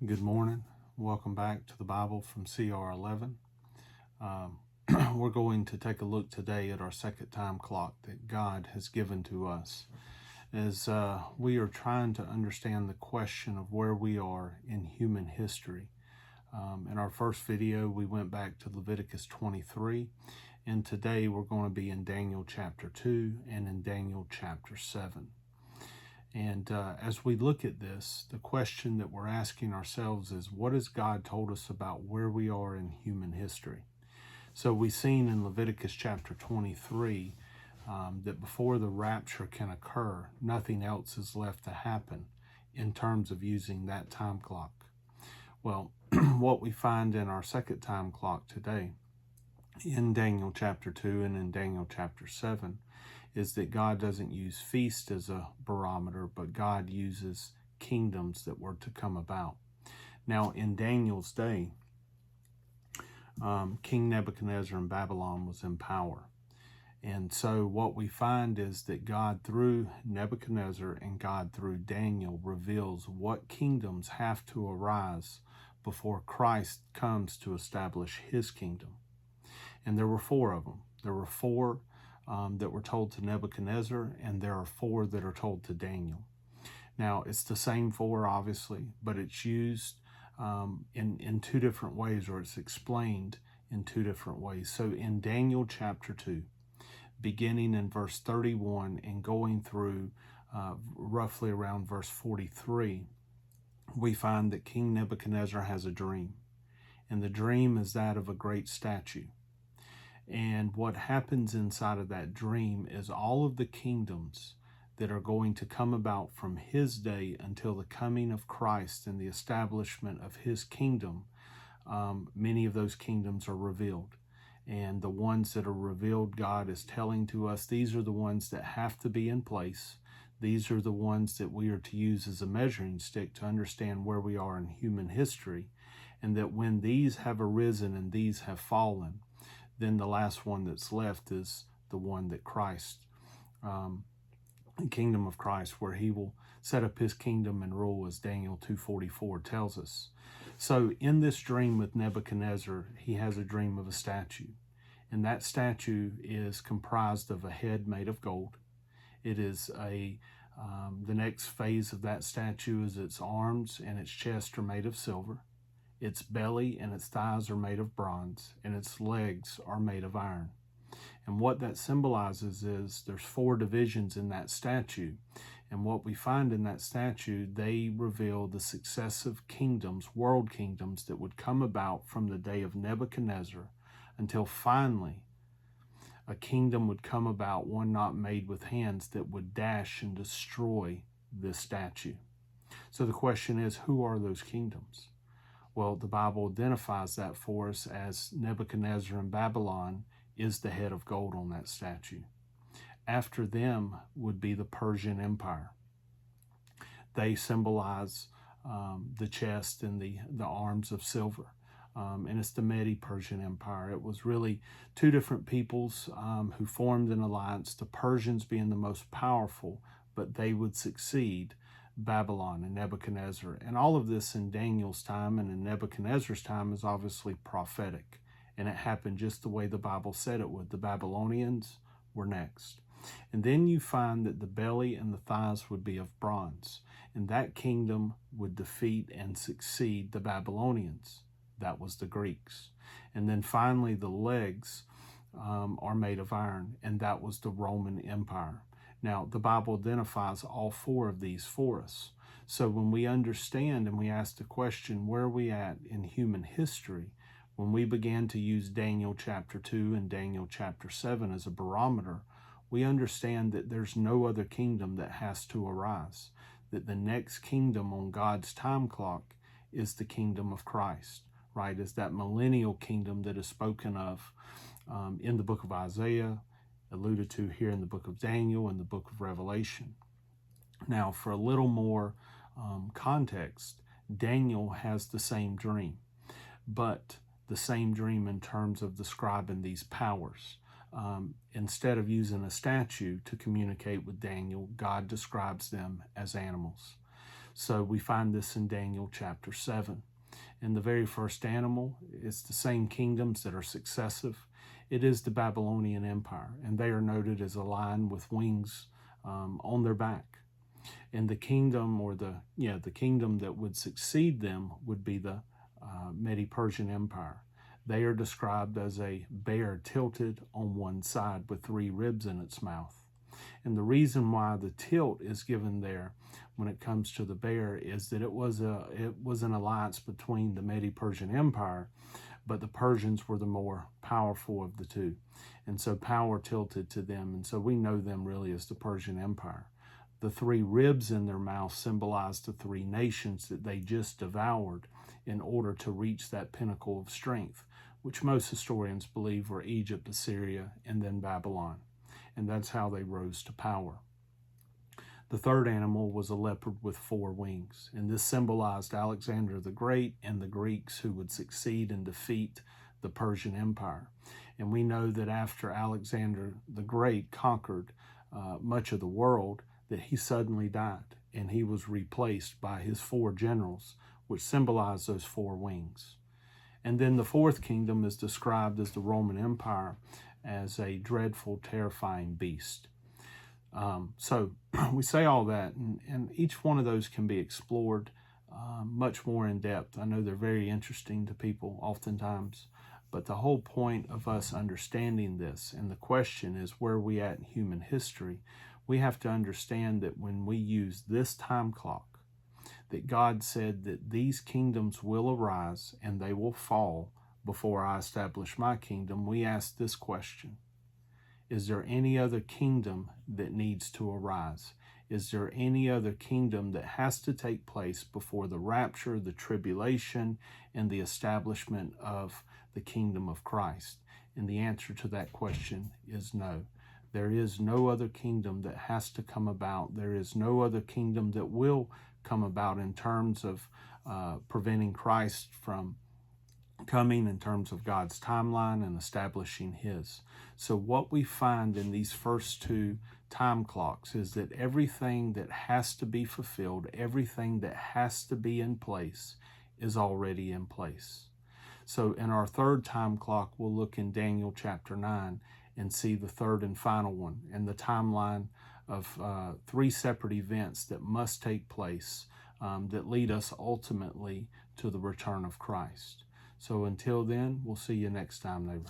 Good morning. Welcome back to the Bible from CR11. We're going to take a look today at our second time clock that God has given to us as we are trying to understand the question of where we are in human history. In our first video, we went back to Leviticus 23, and today we're going to be in Daniel chapter 2 and in Daniel chapter 7. And as we look at this, the question that we're asking ourselves is, what has God told us about where we are in human history? So we've seen in Leviticus chapter 23 that before the rapture can occur, nothing else is left to happen in terms of using that time clock. Well, what we find in our second time clock today, in Daniel chapter 2 and in Daniel chapter 7, is that God doesn't use feast as a barometer, but God uses kingdoms that were to come about. Now, in Daniel's day, King Nebuchadnezzar in Babylon was in power. And so what we find is that God, through Nebuchadnezzar and God through Daniel, reveals what kingdoms have to arise before Christ comes to establish his kingdom. And there were four of them. There were four that were told to Nebuchadnezzar, and there are four that are told to Daniel. Now, it's the same four, obviously, but it's used in two different ways, or it's explained in two different ways. So in Daniel chapter 2, beginning in verse 31 and going through roughly around verse 43, we find that King Nebuchadnezzar has a dream. And the dream is that of a great statue. And what happens inside of that dream is all of the kingdoms that are going to come about from his day until the coming of Christ and the establishment of his kingdom, many of those kingdoms are revealed. And the ones that are revealed, God is telling to us, these are the ones that have to be in place. These are the ones that we are to use as a measuring stick to understand where we are in human history. And that when these have arisen and these have fallen, then the last one that's left is the one that Christ, the kingdom of Christ, where he will set up his kingdom and rule, as Daniel 2:44 tells us. So in this dream with Nebuchadnezzar, he has a dream of a statue. And that statue is comprised of a head made of gold. It is the next phase of that statue is its arms and its chest are made of silver. Its belly and its thighs are made of bronze, and its legs are made of iron. And what that symbolizes is there's four divisions in that statue. And what we find in that statue, they reveal the successive kingdoms, world kingdoms, that would come about from the day of Nebuchadnezzar until finally a kingdom would come about, one not made with hands, that would dash and destroy this statue. So the question is, who are those kingdoms? Well, the Bible identifies that for us as Nebuchadnezzar in Babylon is the head of gold on that statue. After them would be the Persian Empire. They symbolize the chest and the arms of silver. And it's the Mede-Persian Empire. It was really two different peoples who formed an alliance, the Persians being the most powerful, but they would succeed Babylon and Nebuchadnezzar. And all of this in Daniel's time and in Nebuchadnezzar's time is obviously prophetic. And it happened just the way the Bible said it would. The Babylonians were next. And then you find that the belly and the thighs would be of bronze. And that kingdom would defeat and succeed the Babylonians. That was the Greeks. And then finally the legs are made of iron. And that was the Roman Empire. Now, the Bible identifies all four of these for us. So when we understand and we ask the question, where are we at in human history, when we began to use Daniel chapter 2 and Daniel chapter 7 as a barometer, we understand that there's no other kingdom that has to arise, that the next kingdom on God's time clock is the kingdom of Christ, right? Is that millennial kingdom that is spoken of in the book of Isaiah, alluded to here in the book of Daniel and the book of Revelation. Now, for a little more context, Daniel has the same dream, but the same dream in terms of describing these powers. Instead of using a statue to communicate with Daniel, God describes them as animals. So we find this in Daniel chapter 7. And the very first animal is the same kingdoms that are successive. It is the Babylonian Empire, and they are noted as a lion with wings on their back. And the kingdom, or the kingdom that would succeed them, would be the Mede-Persian Empire. They are described as a bear tilted on one side with 3 ribs in its mouth. And the reason why the tilt is given there when it comes to the bear is that it was an alliance between the Mede-Persian Empire, but the Persians were the more powerful of the two. And so power tilted to them. And so we know them really as the Persian Empire. The 3 ribs in their mouth symbolize the 3 nations that they just devoured in order to reach that pinnacle of strength, which most historians believe were Egypt, Assyria, and then Babylon. And that's how they rose to power. The third animal was a leopard with 4 wings, and this symbolized Alexander the Great and the Greeks who would succeed and defeat the Persian Empire. And we know that after Alexander the Great conquered much of the world, that he suddenly died, and he was replaced by his 4 generals, which symbolize those 4 wings. And then the fourth kingdom is described as the Roman Empire, as a dreadful, terrifying beast. So we say all that, and each one of those can be explored much more in depth. I know they're very interesting to people oftentimes, but the whole point of us understanding this, and the question is, where are we at in human history? We have to understand that when we use this time clock, that God said that these kingdoms will arise and they will fall before I establish my kingdom. We ask this question: is there any other kingdom that needs to arise? Is there any other kingdom that has to take place before the rapture, the tribulation, and the establishment of the kingdom of Christ? And the answer to that question is no. There is no other kingdom that has to come about. There is no other kingdom that will come about in terms of preventing Christ from coming, in terms of God's timeline and establishing his. So what we find in these first 2 time clocks is that everything that has to be fulfilled, everything that has to be in place, is already in place. So in our third time clock, we'll look in Daniel chapter 9 and see the third and final one, and the timeline of 3 separate events that must take place that lead us ultimately to the return of Christ. So until then, we'll see you next time, neighbor.